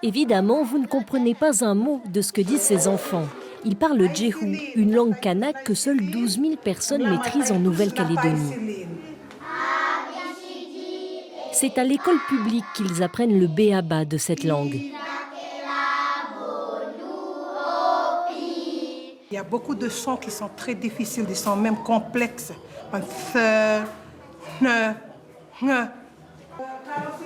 Évidemment, vous ne comprenez pas un mot de ce que disent ces enfants. Ils parlent djehu, une langue kanak que seules 12 000 personnes maîtrisent en Nouvelle-Calédonie. C'est à l'école publique qu'ils apprennent le b.a.-ba de cette langue. Il y a beaucoup de sons qui sont très difficiles, des sons même complexes.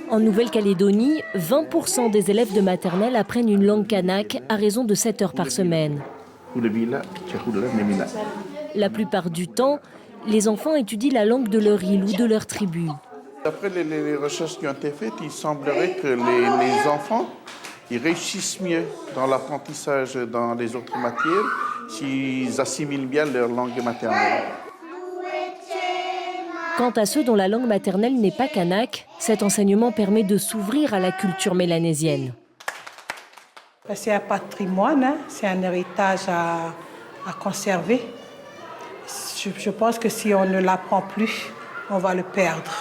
En Nouvelle-Calédonie, 20% des élèves de maternelle apprennent une langue kanak à raison de 7 heures par semaine. La plupart du temps, les enfants étudient la langue de leur île ou de leur tribu. D'après les recherches qui ont été faites, il semblerait que les enfants ils réussissent mieux dans l'apprentissage dans les autres matières s'ils assimilent bien leur langue maternelle. Quant à ceux dont la langue maternelle n'est pas kanak, cet enseignement permet de s'ouvrir à la culture mélanésienne. C'est un patrimoine, hein? C'est un héritage à conserver. Je pense que si on ne l'apprend plus, on va le perdre.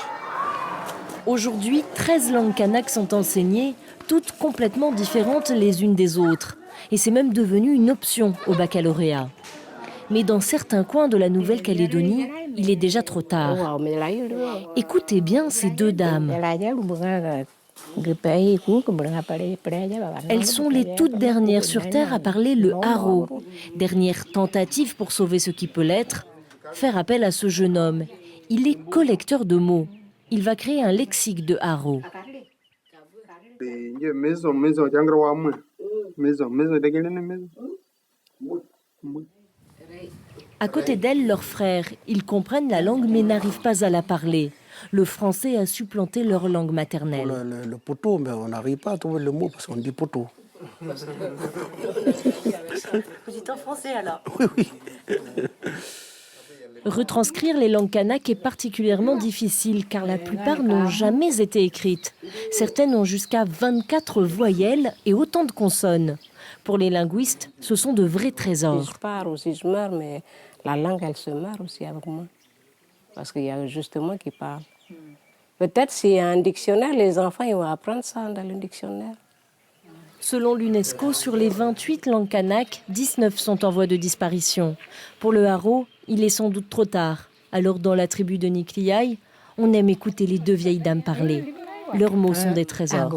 Aujourd'hui, 13 langues kanak sont enseignées, toutes complètement différentes les unes des autres. Et c'est même devenu une option au baccalauréat. Mais dans certains coins de la Nouvelle-Calédonie, il est déjà trop tard. Écoutez bien ces deux dames. Elles sont les toutes dernières sur Terre à parler le haro. Dernière tentative pour sauver ce qui peut l'être, faire appel à ce jeune homme. Il est collecteur de mots. Il va créer un lexique de haro. À côté d'elle, leurs frères, ils comprennent la langue mais n'arrivent pas à la parler. Le français a supplanté leur langue maternelle. Le poteau, mais on n'arrive pas à trouver le mot parce qu'on dit poteau. Vous dites en français alors? Oui. Retranscrire les langues kanak est particulièrement difficile car la plupart n'ont jamais été écrites. Certaines ont jusqu'à 24 voyelles et autant de consonnes. Pour les linguistes, ce sont de vrais trésors. Si je pars ou si je meurs, mais la langue, elle se meurt aussi avec moi. Parce qu'il y a juste moi qui parle. Peut-être s'il y a un dictionnaire, les enfants ils vont apprendre ça dans le dictionnaire. Selon l'UNESCO, sur les 28 langues kanak, 19 sont en voie de disparition. Pour le haro, il est sans doute trop tard. Alors dans la tribu de Nikliaï, on aime écouter les deux vieilles dames parler. Leurs mots sont des trésors.